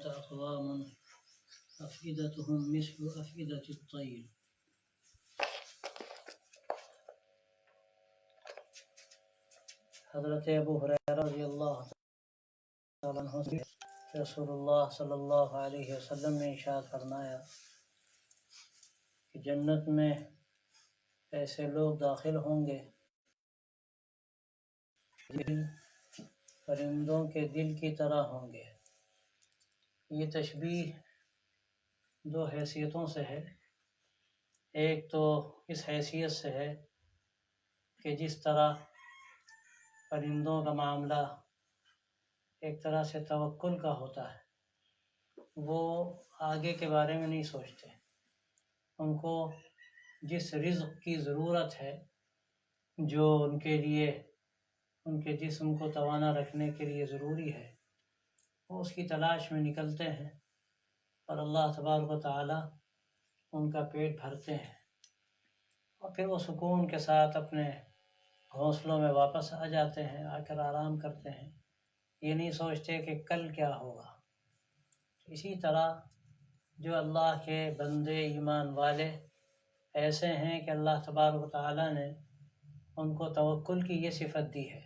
أقوام أفئدتهم مثل أفئدة الطير. حضرت ابو ہریرہ رضی اللہ تعالیٰ عنہ سے رسول اللہ صلی اللہ علیہ وسلم نے ارشاد فرمایا کہ جنت میں ایسے لوگ داخل ہوں گے دل پرندوں کے دل کی طرح ہوں گے. یہ تشبیہ دو حیثیتوں سے ہے. ایک تو اس حیثیت سے ہے کہ جس طرح پرندوں کا معاملہ ایک طرح سے توکل کا ہوتا ہے، وہ آگے کے بارے میں نہیں سوچتے. ان کو جس رزق کی ضرورت ہے جو ان کے لیے ان کے جسم کو توانا رکھنے کے لیے ضروری ہے، وہ اس کی تلاش میں نکلتے ہیں اور اللہ تبارک و تعالی ان کا پیٹ بھرتے ہیں اور پھر وہ سکون کے ساتھ اپنے گھونسلوں میں واپس آ جاتے ہیں، آ کر آرام کرتے ہیں. یہ نہیں سوچتے کہ کل کیا ہوگا. اسی طرح جو اللہ کے بندے ایمان والے ایسے ہیں کہ اللہ تبارک و تعالی نے ان کو توکل کی یہ صفت دی ہے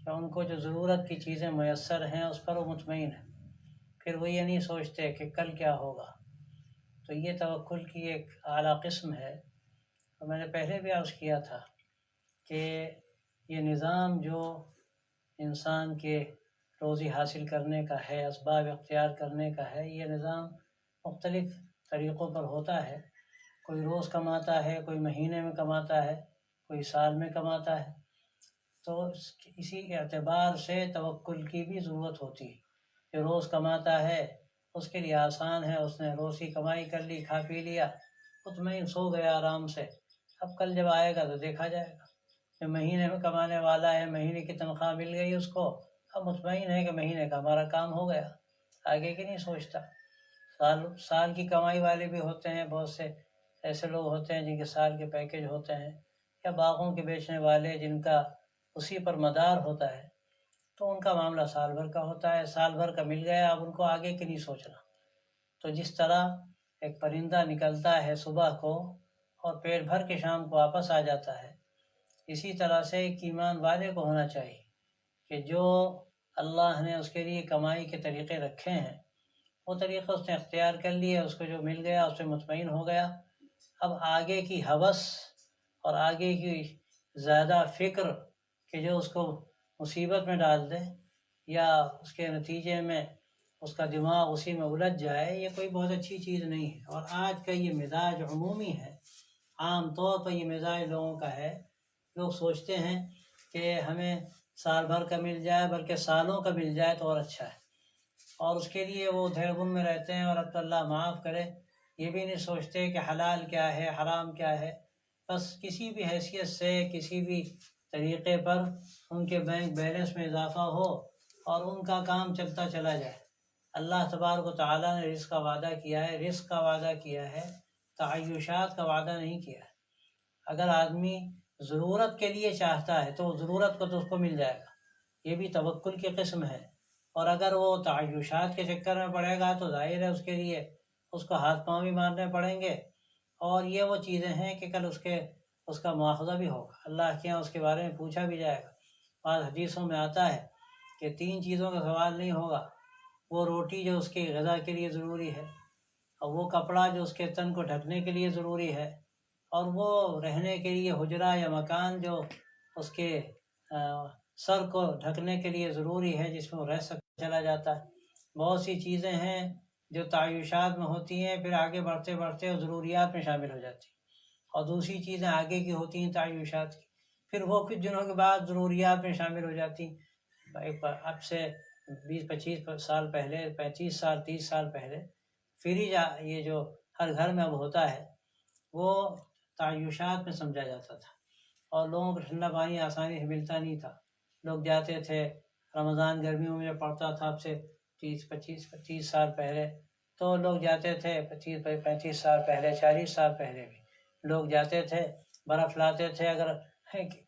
کہ ان کو جو ضرورت کی چیزیں میسر ہیں اس پر وہ مطمئن ہیں. پھر وہ یہ نہیں سوچتے کہ کل کیا ہوگا. تو یہ توکل کی ایک اعلیٰ قسم ہے. اور میں نے پہلے بھی عرض کیا تھا کہ یہ نظام جو انسان کے روزی حاصل کرنے کا ہے، اسباب اختیار کرنے کا ہے، یہ نظام مختلف طریقوں پر ہوتا ہے. کوئی روز کماتا ہے، کوئی مہینے میں کماتا ہے، کوئی سال میں کماتا ہے. تو اسی اعتبار سے توکل کی بھی ضرورت ہوتی ہے. جو روز کماتا ہے اس کے لیے آسان ہے، اس نے روز کی کمائی کر لی، کھا پی لیا، مطمئن سو گیا آرام سے. اب کل جب آئے گا تو دیکھا جائے گا. جو مہینے میں کمانے والا ہے، مہینے کی تنخواہ مل گئی اس کو، اب مطمئن ہے کہ مہینے کا ہمارا کام ہو گیا، آگے کی نہیں سوچتا. سال کی کمائی والے بھی ہوتے ہیں، بہت سے ایسے لوگ ہوتے ہیں جن کے سال کے پیکج ہوتے ہیں، یا باغوں کے بیچنے والے جن کا اسی پر مدار ہوتا ہے، تو ان کا معاملہ سال بھر کا ہوتا ہے. سال بھر کا مل گیا، اب ان کو آگے کی نہیں سوچنا. تو جس طرح ایک پرندہ نکلتا ہے صبح کو اور پیٹ بھر کے شام کو واپس آ جاتا ہے، اسی طرح سے ایک ایمان والے کو ہونا چاہیے کہ جو اللہ نے اس کے لیے کمائی کے طریقے رکھے ہیں وہ طریقے اس نے اختیار کر لیے، اس کو جو مل گیا اس سے مطمئن ہو گیا. اب آگے کی ہوس اور آگے کی زیادہ فکر کہ جو اس کو مصیبت میں ڈال دے یا اس کے نتیجے میں اس کا دماغ اسی میں الجھ جائے، یہ کوئی بہت اچھی چیز نہیں ہے. اور آج کا یہ مزاج عمومی ہے، عام طور پر یہ مزاج لوگوں کا ہے. لوگ سوچتے ہیں کہ ہمیں سال بھر کا مل جائے، بلکہ سالوں کا مل جائے تو اور اچھا ہے، اور اس کے لیے وہ دھیر بن میں رہتے ہیں. اور اب تو اللہ معاف کرے، یہ بھی نہیں سوچتے کہ حلال کیا ہے، حرام کیا ہے. بس کسی بھی حیثیت سے، کسی بھی طریقے پر ان کے بینک بیلنس میں اضافہ ہو اور ان کا کام چلتا چلا جائے. اللہ تبارک و تعالیٰ نے رزق کا وعدہ کیا ہے، رزق کا وعدہ کیا ہے، تعیشات کا وعدہ نہیں کیا ہے. اگر آدمی ضرورت کے لیے چاہتا ہے تو ضرورت کو تو اس کو مل جائے گا، یہ بھی توکل کی قسم ہے. اور اگر وہ تعیشات کے چکر میں پڑے گا تو ظاہر ہے اس کے لیے اس کو ہاتھ پاؤں بھی مارنے پڑیں گے. اور یہ وہ چیزیں ہیں کہ کل اس کا مواخذہ بھی ہوگا، اللہ کے یہاں اس کے بارے میں پوچھا بھی جائے گا. بعض حدیثوں میں آتا ہے کہ 3 چیزوں کا سوال نہیں ہوگا: وہ روٹی جو اس کی غذا کے لیے ضروری ہے، اور وہ کپڑا جو اس کے تن کو ڈھکنے کے لیے ضروری ہے، اور وہ رہنے کے لیے حجرہ یا مکان جو اس کے سر کو ڈھکنے کے لیے ضروری ہے، جس میں وہ رہ چلا جاتا ہے. بہت سی چیزیں ہیں جو تعیشات میں ہوتی ہیں، پھر آگے بڑھتے بڑھتے ضروریات میں شامل ہو جاتی ہیں، اور دوسری چیزیں آگے کی ہوتی ہیں تعیشات کی، پھر وہ کچھ دنوں کے بعد ضروریات میں شامل ہو جاتی ہیں. اب سے 20-25 سال پہلے، 35 سال 30 سال پہلے فریج یہ جو ہر گھر میں اب ہوتا ہے، وہ تعیشات میں سمجھا جاتا تھا، اور لوگوں کو ٹھنڈا پانی آسانی سے ملتا نہیں تھا. لوگ جاتے تھے، رمضان گرمیوں میں پڑتا تھا اب سے 30 سال پہلے، تو لوگ جاتے تھے 35 سال پہلے، 40 سال پہلے بھی لوگ جاتے تھے، برف لاتے تھے اگر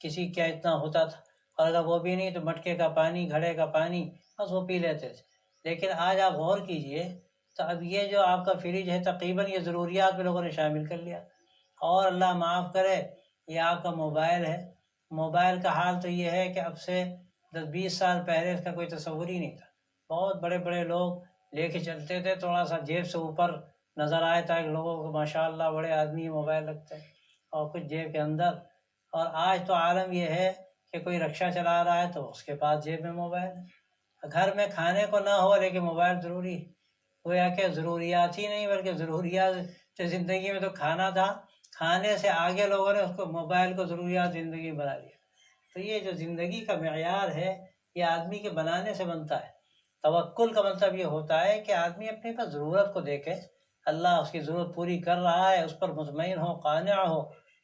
کسی کیا اتنا ہوتا تھا، اور اگر وہ بھی نہیں تو مٹکے کا پانی، گھڑے کا پانی، بس وہ پی لیتے تھے. لیکن آج آپ غور کیجئے تو اب یہ جو آپ کا فریج ہے تقریباً یہ ضروریات میں لوگوں نے شامل کر لیا. اور اللہ معاف کرے یہ آپ کا موبائل ہے. موبائل کا حال تو یہ ہے کہ اب سے 10-20 سال پہلے اس کا کوئی تصور ہی نہیں تھا. بہت بڑے بڑے لوگ لے کے چلتے تھے، تھوڑا سا جیب سے اوپر نظر آئے تھا کہ لوگوں کو ماشاءاللہ بڑے آدمی موبائل رکھتے ہیں اور کچھ جیب کے اندر. اور آج تو عالم یہ ہے کہ کوئی رکشہ چلا رہا ہے تو اس کے پاس جیب میں موبائل ہے. گھر میں کھانے کو نہ ہو لیکن موبائل ضروری ہے. گویا کہ ضروریات ہی نہیں بلکہ ضروریات زندگی میں تو کھانا تھا، کھانے سے آگے لوگوں نے اس کو موبائل کو ضروریات زندگی بنا لیا. تو یہ جو زندگی کا معیار ہے یہ آدمی کے بنانے سے بنتا ہے. توکل کا مطلب یہ ہوتا ہے کہ آدمی اپنے پاس ضرورت کو دیکھے، اللہ اس کی ضرورت پوری کر رہا ہے، اس پر مطمئن ہو، قانع ہو،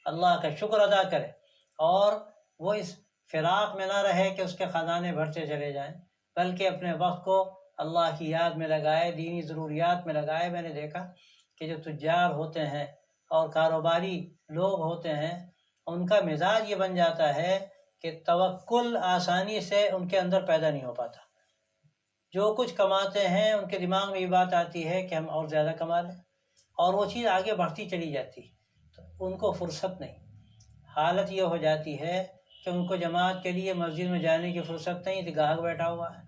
اللہ کا شکر ادا کرے، اور وہ اس فراق میں نہ رہے کہ اس کے خزانے بڑھتے چلے جائیں، بلکہ اپنے وقت کو اللہ کی یاد میں لگائے، دینی ضروریات میں لگائے. میں نے دیکھا کہ جو تجار ہوتے ہیں اور کاروباری لوگ ہوتے ہیں ان کا مزاج یہ بن جاتا ہے کہ توکل آسانی سے ان کے اندر پیدا نہیں ہو پاتا. جو کچھ کماتے ہیں ان کے دماغ میں یہ بات آتی ہے کہ ہم اور زیادہ کما لیں، اور وہ چیز آگے بڑھتی چلی جاتی، تو ان کو فرصت نہیں. حالت یہ ہو جاتی ہے کہ ان کو جماعت کے لیے مسجد میں جانے کی فرصت نہیں تھی، گاہک بیٹھا ہوا ہے.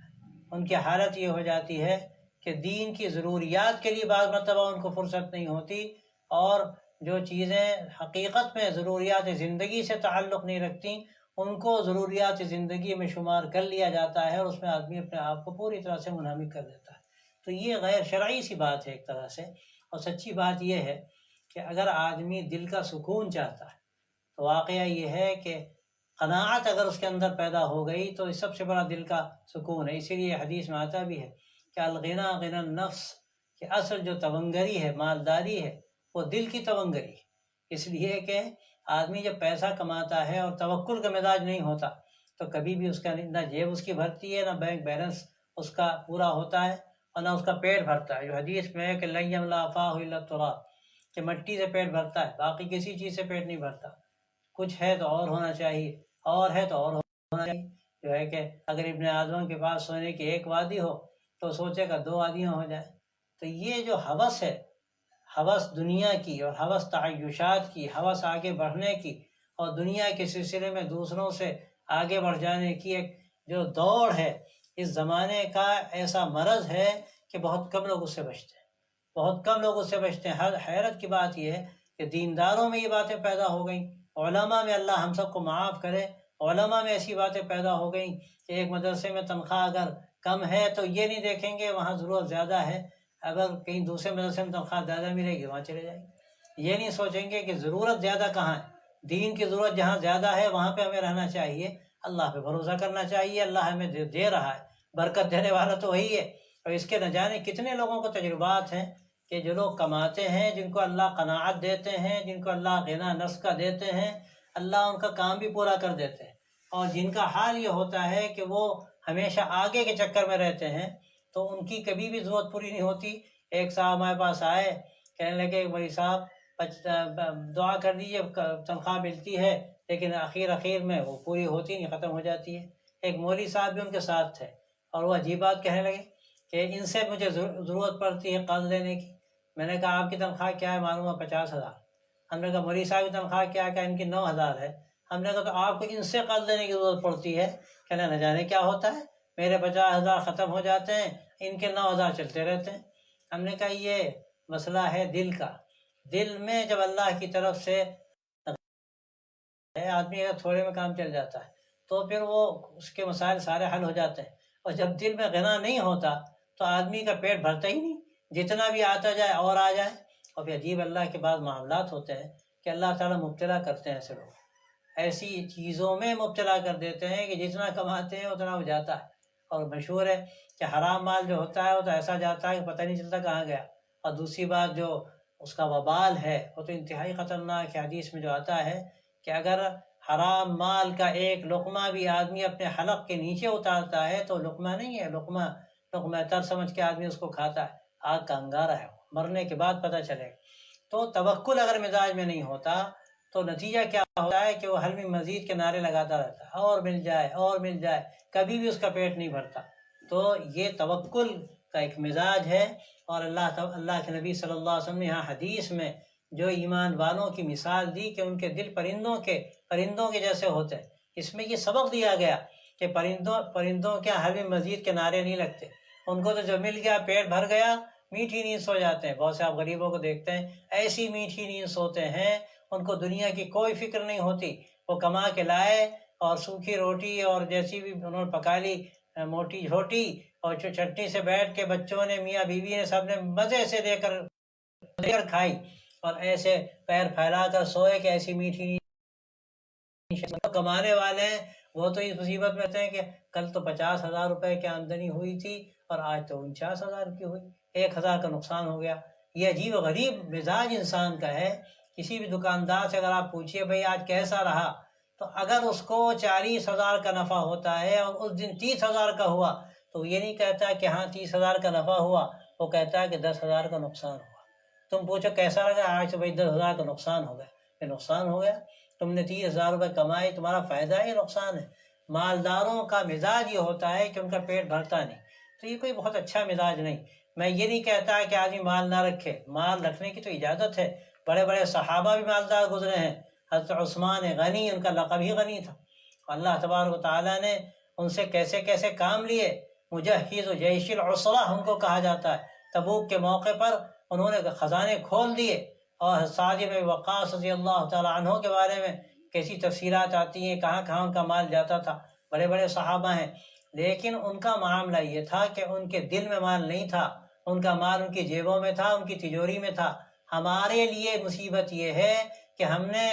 ان کی حالت یہ ہو جاتی ہے کہ دین کی ضروریات کے لیے بعض مرتبہ ان کو فرصت نہیں ہوتی، اور جو چیزیں حقیقت میں ضروریات زندگی سے تعلق نہیں رکھتی ان کو ضروریات زندگی میں شمار کر لیا جاتا ہے، اور اس میں آدمی اپنے آپ کو پوری طرح سے منہمک کر دیتا ہے. تو یہ غیر شرعی سی بات ہے ایک طرح سے. اور سچی بات یہ ہے کہ اگر آدمی دل کا سکون چاہتا ہے تو واقعہ یہ ہے کہ قناعت اگر اس کے اندر پیدا ہو گئی تو سب سے بڑا دل کا سکون ہے. اسی لیے حدیث میں آتا بھی ہے کہ الغنا غنا النفس، کہ اصل جو تونگری ہے، مالداری ہے، وہ دل کی تونگری. اس لیے کہ آدمی جب پیسہ کماتا ہے اور توکل کا مزاج نہیں ہوتا تو کبھی بھی اس کا نہ جیب اس کی بھرتی ہے، نہ بینک بیلنس اس کا پورا ہوتا ہے، اور نہ اس کا پیٹ بھرتا ہے. جو حدیث میں ہے کہ لن یملا فاہ الا التراب، کہ مٹی سے پیٹ بھرتا ہے، باقی کسی چیز سے پیٹ نہیں بھرتا. کچھ ہے تو اور ہونا چاہیے، اور ہے تو اور ہونا چاہیے. جو ہے کہ اگر ابن آدم کے پاس سونے کی ایک وادی ہو تو سوچے گا 2 وادیاں ہو جائیں. تو یہ جو ہوس ہے، ہوس دنیا کی اور ہوس تعیشات کی، ہوس آگے بڑھنے کی اور دنیا کے سلسلے میں دوسروں سے آگے بڑھ جانے کی ایک جو دوڑ ہے، اس زمانے کا ایسا مرض ہے کہ بہت کم لوگ اس سے بچتے ہیں، بہت کم لوگ اس سے بچتے ہیں. حیرت کی بات یہ ہے کہ دینداروں میں یہ باتیں پیدا ہو گئیں، علماء میں اللہ ہم سب کو معاف کرے، علماء میں ایسی باتیں پیدا ہو گئیں کہ ایک مدرسے میں تنخواہ اگر کم ہے تو یہ نہیں دیکھیں گے وہاں ضرورت زیادہ ہے، اگر کہیں دوسرے مدرسے میں تنخواہ زیادہ ملے گی وہاں چلے جائیں گے. یہ نہیں سوچیں گے کہ ضرورت زیادہ کہاں ہے، دین کی ضرورت جہاں زیادہ ہے وہاں پہ ہمیں رہنا چاہیے، اللہ پہ بھروسہ کرنا چاہیے. اللہ ہمیں دے رہا ہے، برکت دینے والا تو وہی ہے. اور اس کے نہ جانے کتنے لوگوں کو تجربات ہیں کہ جو لوگ کماتے ہیں، جن کو اللہ قناعت دیتے ہیں، جن کو اللہ غنا نفس کا دیتے ہیں، اللہ ان کا کام بھی پورا کر دیتے ہیں. اور جن کا حال یہ ہوتا ہے کہ وہ ہمیشہ آگے کے چکر میں رہتے ہیں تو ان کی کبھی بھی ضرورت پوری نہیں ہوتی. ایک صاحب ہمارے پاس آئے، کہنے لگے بھائی صاحب دعا کر دیجیے، تنخواہ ملتی ہے لیکن اخیر میں وہ پوری ہوتی نہیں، ختم ہو جاتی ہے. ایک مولوی صاحب بھی ان کے ساتھ تھے اور وہ عجیب بات کہنے لگے کہ ان سے مجھے ضرورت پڑتی ہے قرض لینے کی. میں نے کہا آپ کی تنخواہ کیا ہے؟ معلوم ہے 50,000. ہم نے کہا مولوی صاحب کی تنخواہ کیا ہے؟ ان کی 9,000 ہے. ہم نے کہا تو آپ کو ان سے قرض لینے کی ضرورت پڑتی ہے؟ کہنا نہ جانے کیا ہوتا ہے، میرے 50,000 ختم ہو جاتے ہیں، ان کے 9,000 چلتے رہتے ہیں. ہم نے کہا یہ مسئلہ ہے دل کا. دل میں جب اللہ کی طرف سے آدمی اگر تھوڑے میں کام چل جاتا ہے تو پھر وہ اس کے مسائل سارے حل ہو جاتے ہیں. اور جب دل میں غنا نہیں ہوتا تو آدمی کا پیٹ بھرتا ہی نہیں، جتنا بھی آتا جائے اور آ جائے. اور پھر عجیب اللہ کے بعد معاملات ہوتے ہیں کہ اللہ تعالیٰ مبتلا کرتے ہیں ایسے لوگ، ایسی چیزوں میں مبتلا کر دیتے ہیں کہ جتنا کماتے ہیں اتنا ہو جاتا ہے. اور مشہور ہے کہ حرام مال جو ہوتا ہے وہ تو ایسا جاتا ہے کہ پتہ نہیں چلتا کہاں گیا. اور دوسری بات جو اس کا وبال ہے وہ تو انتہائی خطرناک ہے. حدیث میں جو آتا ہے کہ اگر حرام مال کا ایک لقمہ بھی آدمی اپنے حلق کے نیچے اتارتا ہے تو لقمہ نہیں ہے، لقمہ تر سمجھ کے آدمی اس کو کھاتا ہے، آگ کا انگارہ ہے، مرنے کے بعد پتہ چلے گا. تو توکل اگر مزاج میں نہیں ہوتا تو نتیجہ کیا ہوتا ہے کہ وہ حل میں مزید کے نعرے لگاتا رہتا ہے، اور مل جائے اور مل جائے، کبھی بھی اس کا پیٹ نہیں بھرتا. تو یہ توکل کا ایک مزاج ہے۔ اور اللہ کے نبی صلی اللہ علیہ وسلم نے یہاں حدیث میں جو ایمان والوں کی مثال دی کہ ان کے دل پرندوں کے جیسے ہوتے ہیں، اس میں یہ سبق دیا گیا کہ پرندوں کے حل میں مزید کے نعرے نہیں لگتے، ان کو تو جو مل گیا پیٹ بھر گیا، میٹھی نیند سو جاتے ہیں۔ بہت سے آپ غریبوں کو دیکھتے ہیں ایسی میٹھی نیند سوتے ہیں، ان کو دنیا کی کوئی فکر نہیں ہوتی، وہ کما کے لائے اور سوکھی روٹی اور جیسی بھی انہوں نے پکا لی موٹی چھوٹی اور چٹنی سے بیٹھ کے بچوں نے میاں بیوی نے سب نے مزے سے دے کر کھائی اور ایسے پیر پھیلا کر سوئے کہ ایسی میٹھی نیند۔ کمانے والے ہیں وہ تو اس مصیبت میں ہیں کہ کل تو 50,000 روپے کی آمدنی ہوئی تھی اور آج تو 49,000 کی ہوئی، 1,000 کا نقصان ہو گیا۔ یہ عجیب و غریب مزاج انسان کا ہے۔ کسی بھی دکاندار سے اگر آپ پوچھئے بھئی آج کیسا رہا، تو اگر اس کو 40,000 کا نفع ہوتا ہے اور اس دن 30,000 کا ہوا تو یہ نہیں کہتا کہ ہاں 30,000 کا نفع ہوا، وہ کہتا ہے کہ 10,000 کا نقصان ہوا۔ تم پوچھو کیسا لگا، آج تو بھائی 10,000 کا نقصان ہو گیا۔ یہ نقصان ہو گیا، تم نے 30,000 روپے کمائے، تمہارا فائدہ ہے یا نقصان ہے؟ مالداروں کا مزاج یہ ہوتا ہے کہ ان کا پیٹ بھرتا نہیں، تو یہ کوئی بہت اچھا مزاج نہیں۔ میں یہ نہیں کہتا کہ آدمی مال نہ رکھے، مال رکھنے کی تو اجازت ہے، بڑے بڑے صحابہ بھی مالدار گزرے ہیں۔ حضرت عثمان غنی، ان کا لقب ہی غنی تھا، اللہ تبارک و تعالیٰ نے ان سے کیسے کیسے کام لیے۔ مجہز و جیش العسرہ ان کو کہا جاتا ہے۔ تبوک کے موقع پر انہوں نے خزانے کھول دیے، اور سعد بن وقاص رضی اللہ تعالیٰ عنہ کے بارے میں کیسی تفسیرات آتی ہیں، کہاں کہاں ان کا مال جاتا تھا۔ بڑے بڑے صحابہ ہیں، لیکن ان کا معاملہ یہ تھا کہ ان کے دل میں مال نہیں تھا، ان کا مال ان کی جیبوں میں تھا، ان کی تجوری میں تھا۔ ہمارے لیے مصیبت یہ ہے کہ ہم نے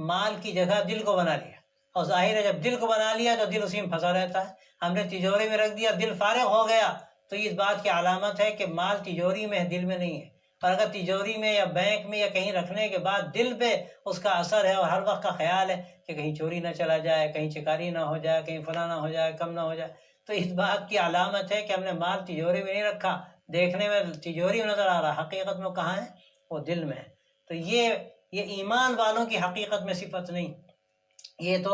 مال کی جگہ دل کو بنا لیا، اور ظاہر ہے جب دل کو بنا لیا تو دل اسی میں پھنسا رہتا ہے۔ ہم نے تجوری میں رکھ دیا، دل فارغ ہو گیا، تو اس بات کی علامت ہے کہ مال تجوری میں ہے، دل میں نہیں ہے۔ اور اگر تجوری میں یا بینک میں یا کہیں رکھنے کے بعد دل پہ اس کا اثر ہے اور ہر وقت کا خیال ہے کہ کہیں چوری نہ چلا جائے، کہیں چکاری نہ ہو جائے، کہیں فلاں نہ ہو جائے، کم نہ ہو جائے، تو اس بات کی علامت ہے کہ ہم نے مال تجوری میں نہیں رکھا۔ دیکھنے میں تجوری میں نظر آ رہا، حقیقت میں کہاں ہے؟ وہ دل میں ہے۔ تو یہ ایمان والوں کی حقیقت میں صفت نہیں، یہ تو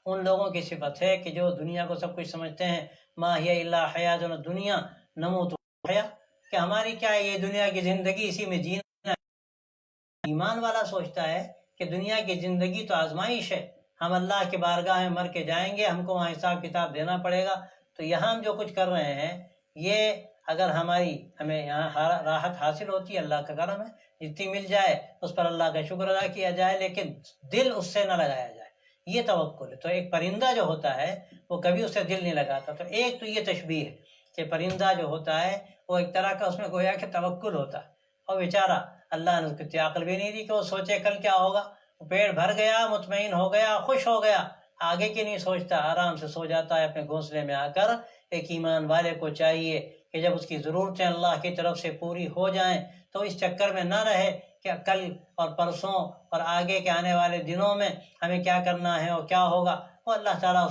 ان لوگوں کی صفت ہے کہ جو دنیا کو سب کچھ سمجھتے ہیں۔ ما ہی الا حیاتنا الدنیا نموت ونحیا، کہ ہماری کیا ہے یہ دنیا کی زندگی، اسی میں جینا۔ ایمان والا سوچتا ہے کہ دنیا کی زندگی تو آزمائش ہے، ہم اللہ کی بارگاہ میں مر کے جائیں گے، ہم کو وہاں حساب کتاب دینا پڑے گا۔ تو یہاں ہم جو کچھ کر رہے ہیں، یہ اگر ہمیں یہاں راحت حاصل ہوتی ہے، اللہ کا کرم ہے، جتنی مل جائے اس پر اللہ کا شکر ادا کیا جائے، لیکن دل اس سے نہ لگایا جائے، یہ توکل ہے۔ تو ایک پرندہ جو ہوتا ہے وہ کبھی اس سے دل نہیں لگاتا۔ تو ایک تو یہ تشبیہ ہے کہ پرندہ جو ہوتا ہے وہ ایک طرح کا اس میں گویا کہ توکل ہوتا ہے، اور بیچارہ اللہ نے اس کو عقل بھی نہیں دی کہ وہ سوچے کل کیا ہوگا۔ وہ پیٹ بھر گیا، مطمئن ہو گیا، خوش ہو گیا، آگے کی نہیں سوچتا، آرام سے سو جاتا ہے اپنے گھونسلے میں آ کر۔ ایک ایمان والے کو چاہیے کہ جب اس کی ضرورتیں اللہ کی طرف سے پوری ہو جائیں تو اس چکر میں نہ رہے کہ کل اور پرسوں اور آگے کے آنے والے دنوں میں ہمیں کیا کرنا ہے اور کیا ہوگا۔ وہ اللہ تعالیٰ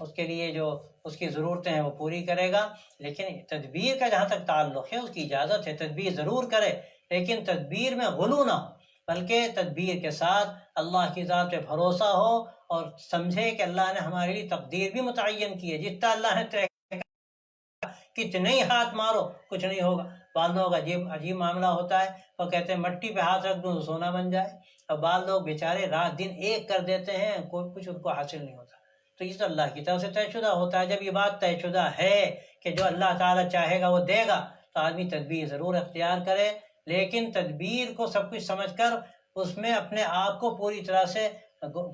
اس کے لیے جو اس کی ضرورتیں ہیں وہ پوری کرے گا۔ لیکن تدبیر کا جہاں تک تعلق ہے، اس کی اجازت ہے، تدبیر ضرور کرے، لیکن تدبیر میں غلو نہ ہو، بلکہ تدبیر کے ساتھ اللہ کی ذات پہ بھروسہ ہو اور سمجھے کہ اللہ نے ہمارے لیے تقدیر بھی متعین کی ہے، جتنا اللہ نے طے کتنے ہی ہاتھ مارو کچھ نہیں ہوگا۔ بعض لوگ عجیب معاملہ ہوتا ہے، وہ کہتے ہیں مٹی پہ ہاتھ رکھ دوں تو سونا بن جائے، اور بعض لوگ بیچارے رات دن ایک کر دیتے ہیں، کوئی کچھ ان کو حاصل نہیں ہوتا۔ تو یہ تو اللہ کی طرف سے طے شدہ ہوتا ہے۔ جب یہ بات طے شدہ ہے کہ جو اللہ تعالیٰ چاہے گا وہ دے گا، تو آدمی تدبیر ضرور اختیار کرے، لیکن تدبیر کو سب کچھ سمجھ کر اس میں اپنے آپ کو پوری طرح سے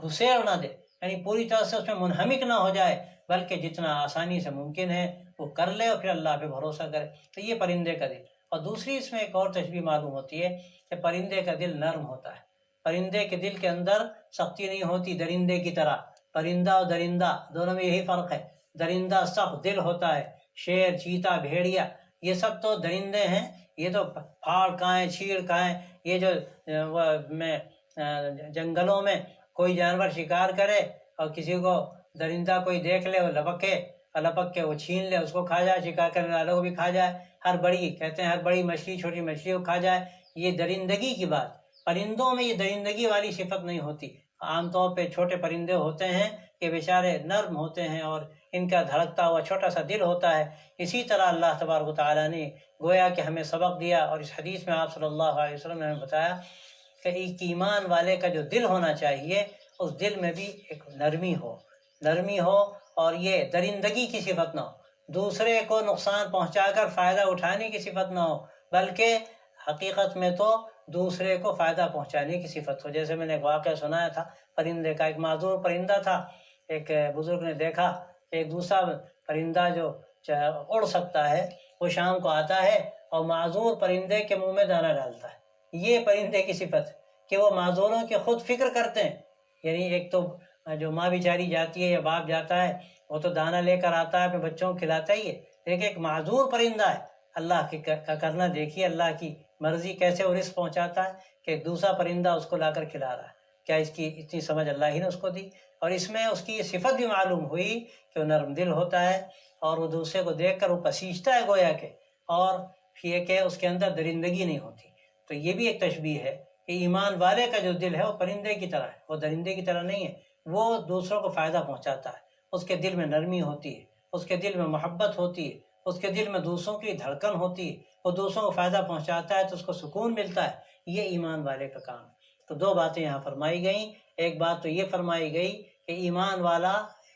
گھسیڑ نہ دے، یعنی پوری طرح سے اس میں منہمک نہ ہو جائے، بلکہ جتنا آسانی سے ممکن ہے وہ کر لے اور پھر اللہ پہ بھروسہ کرے۔ تو یہ پرندے کا دل۔ اور دوسری اس میں ایک اور تشبیہ معلوم ہوتی ہے کہ پرندے کا دل نرم ہوتا ہے، پرندے کے دل کے اندر سختی نہیں ہوتی درندے کی طرح۔ پرندہ اور درندہ دونوں میں یہی فرق ہے، درندہ سخت دل ہوتا ہے، شیر، چیتا، بھیڑیا، یہ سب تو درندے ہیں، یہ تو پھاڑ کھائیں، چھیڑ کھائیں۔ یہ جو جنگلوں میں کوئی جانور شکار کرے اور کسی کو درندہ کوئی دیکھ لے، وہ لپک کے وہ چھین لے، اس کو کھا جائے، شکار کرنے والوں کو بھی کھا جائے، کہتے ہیں ہر بڑی مچھلی چھوٹی مچھلی کو کھا جائے، یہ درندگی کی بات۔ پرندوں میں یہ درندگی والی صفت نہیں ہوتی۔ عام طور پہ چھوٹے پرندے ہوتے ہیں کہ بیچارے نرم ہوتے ہیں اور ان کا دھڑکتا ہوا چھوٹا سا دل ہوتا ہے، اسی طرح اللہ تبارک و تعالیٰ نے گویا کہ ہمیں سبق دیا، اور اس حدیث میں آپ صلی اللہ علیہ وسلم نے ہمیں بتایا کہ ایک ایمان والے کا جو دل ہونا چاہیے اس دل میں بھی ایک نرمی ہو، اور یہ درندگی کی صفت نہ ہو، دوسرے کو نقصان پہنچا کر فائدہ اٹھانے کی صفت نہ ہو، بلکہ حقیقت میں تو دوسرے کو فائدہ پہنچانے کی صفت ہو۔ جیسے میں نے ایک واقعہ سنایا تھا پرندے کا، ایک معذور پرندہ تھا، ایک بزرگ نے دیکھا کہ ایک دوسرا پرندہ جو اڑ سکتا ہے وہ شام کو آتا ہے اور معذور پرندے کے منہ میں دانہ ڈالتا ہے۔ یہ پرندے کی صفت کہ وہ معذوروں کی خود فکر کرتے ہیں، یعنی ایک تو جو ماں بیچاری جاتی ہے یا باپ جاتا ہے وہ تو دانہ لے کر آتا ہے، اپنے بچوں کو کھلاتا ہی ہے، لیکن ایک معذور پرندہ ہے، اللہ کی کا کرنا دیکھیے، اللہ کی مرضی کیسے وہ رزق پہنچاتا ہے کہ دوسرا پرندہ اس کو لا کر کھلا رہا ہے۔ کیا اس کی اتنی سمجھ اللہ ہی نے اس کو دی؟ اور اس میں اس کی یہ صفت بھی معلوم ہوئی کہ وہ نرم دل ہوتا ہے، اور وہ دوسرے کو دیکھ کر وہ پسیجتا ہے گویا کہ، اور یہ کہ اس کے اندر درندگی نہیں ہوتی۔ تو یہ بھی ایک تشبیہ ہے کہ ایمان والے کا جو دل ہے وہ پرندے کی طرح ہے، وہ درندے کی طرح نہیں ہے، وہ دوسروں کو فائدہ پہنچاتا ہے، اس کے دل میں نرمی ہوتی ہے، اس کے دل میں محبت ہوتی ہے، اس کے دل میں دوسروں کی دھڑکن ہوتی ہے، وہ دوسروں کو فائدہ پہنچاتا ہے تو اس کو سکون ملتا ہے۔ یہ ایمان والے کا کام ہے۔ تو دو باتیں یہاں فرمائی گئیں، ایک بات تو یہ فرمائی گئی کہ ایمان والا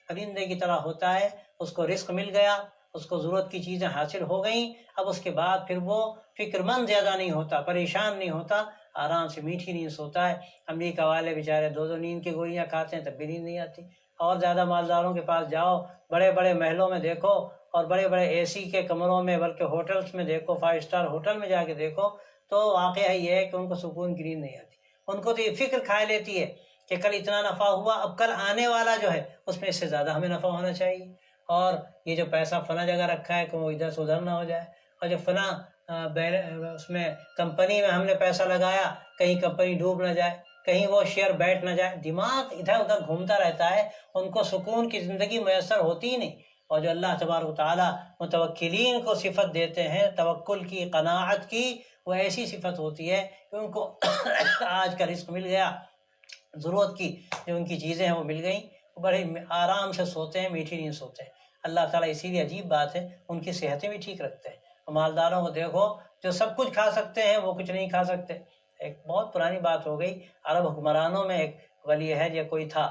پرندے کی طرح ہوتا ہے، اس کو رزق مل گیا، اس کو ضرورت کی چیزیں حاصل ہو گئیں، اب اس کے بعد پھر وہ فکر مند زیادہ نہیں ہوتا، پریشان نہیں ہوتا، آرام سے میٹھی نیند سوتا ہے۔ امریکہ والے بیچارے دو نیند کی گولیاں کھاتے ہیں تب بھی نیند نہیں آتی، اور زیادہ مالداروں کے پاس جاؤ، بڑے بڑے محلوں میں دیکھو، اور بڑے بڑے اے سی کے کمروں میں، بلکہ ہوٹلز میں دیکھو، 5 اسٹار ہوٹل میں جا کے دیکھو، تو واقعہ یہ ہے کہ ان کو سکون کی نیند نہیں آتی۔ ان کو تو یہ فکر کھائے لیتی ہے کہ کل اتنا نفع ہوا، اب کل آنے والا جو ہے اس میں اس سے زیادہ ہمیں نفع ہونا چاہیے، اور یہ جو پیسہ فلاں جگہ رکھا ہے کہ وہ ادھر سے ادھر نہ ہو جائے، اور جو فلاں اس میں کمپنی میں ہم نے پیسہ لگایا کہیں کمپنی ڈوب نہ جائے، کہیں وہ شیئر بیٹھ نہ جائے، دماغ ادھر ادھر گھومتا رہتا ہے، ان کو سکون کی زندگی میسر ہوتی ہی نہیں۔ اور جو اللہ تبارک و تعالیٰ متوکلین کو صفت دیتے ہیں توکل کی، قناعت کی، وہ ایسی صفت ہوتی ہے کہ ان کو آج کا رزق مل گیا، ضرورت کی جو ان کی چیزیں ہیں وہ مل گئیں، وہ بڑے آرام سے سوتے ہیں، میٹھی نیند سوتے ہیں۔ اللہ تعالیٰ اسی لیے عجیب بات ہے ان کی صحتیں بھی ٹھیک رکھتے ہیں۔ مالداروں کو دیکھو جو سب کچھ کھا سکتے ہیں وہ کچھ نہیں کھا سکتے۔ ایک بہت پرانی بات ہو گئی، عرب حکمرانوں میں ایک ولی عہد یا کوئی تھا،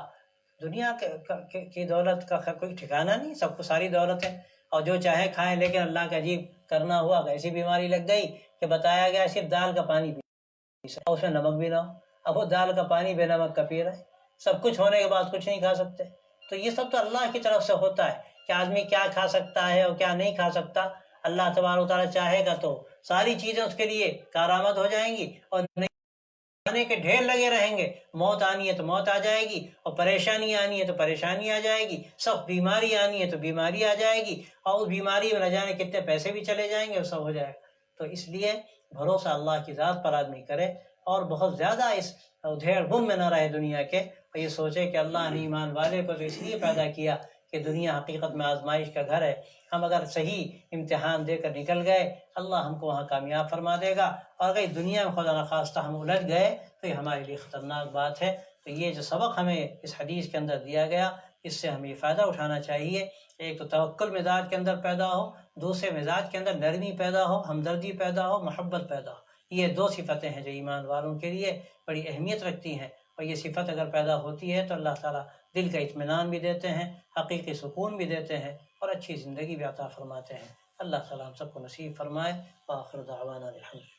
دنیا کی دولت کا کوئی ٹھکانہ نہیں، سب کو ساری دولت ہے اور جو چاہے کھائیں، لیکن اللہ کا عجیب کرنا ہوا کہ ایسی بیماری لگ گئی کہ بتایا گیا صرف دال کا پانی پی سکتے، اس میں نمک بھی نہ ہو، اب وہ دال کا پانی بے نمک کا پی رہے، سب کچھ ہونے کے بعد کچھ نہیں کھا سکتے۔ تو یہ سب تو اللہ کی طرف سے ہوتا ہے کہ آدمی کیا کھا سکتا ہے اور کیا نہیں کھا سکتا۔ اللہ تبارک و تعالیٰ چاہے گا تو ساری چیزیں اس کے لیے کارآمد ہو جائیں گی، اور کھانے کے ڈھیر لگے رہیں گے، موت آنی ہے تو موت آ جائے گی، اور پریشانی آنی ہے تو پریشانی آ جائے گی، سخت بیماری آنی ہے تو بیماری آ جائے گی، اور اس بیماری میں نہ جانے کتنے پیسے بھی چلے جائیں گے، وہ سب ہو جائے گا۔ تو اس لیے بھروسہ اللہ کی ذات پر آدمی کرے، اور بہت زیادہ اس ادھیڑ بن میں نہ رہے دنیا کے، اور یہ سوچے کہ اللہ نے ایمان والے کو تو اس لیے پیدا کیا کہ دنیا حقیقت میں آزمائش کا گھر ہے، ہم اگر صحیح امتحان دے کر نکل گئے اللہ ہم کو وہاں کامیاب فرما دے گا، اور اگر دنیا میں خدا نخواستہ ہم الجھ گئے تو یہ ہمارے لیے خطرناک بات ہے۔ تو یہ جو سبق ہمیں اس حدیث کے اندر دیا گیا، اس سے ہمیں فائدہ اٹھانا چاہیے۔ ایک تو توکل مزاج کے اندر پیدا ہو، دوسرے مزاج کے اندر نرمی پیدا ہو، ہمدردی پیدا ہو، محبت پیدا ہو۔ یہ دو صفتیں ہیں جو ایمان والوں کے لیے بڑی اہمیت رکھتی ہیں، اور یہ صفت اگر پیدا ہوتی ہے تو اللہ تعالیٰ دل کا اطمینان بھی دیتے ہیں، حقیقی سکون بھی دیتے ہیں، اور اچھی زندگی بھی عطا فرماتے ہیں۔ اللہ تعالیٰ ہم سب کو نصیب فرمائے۔ وآخر دعوانا الحمد للہ۔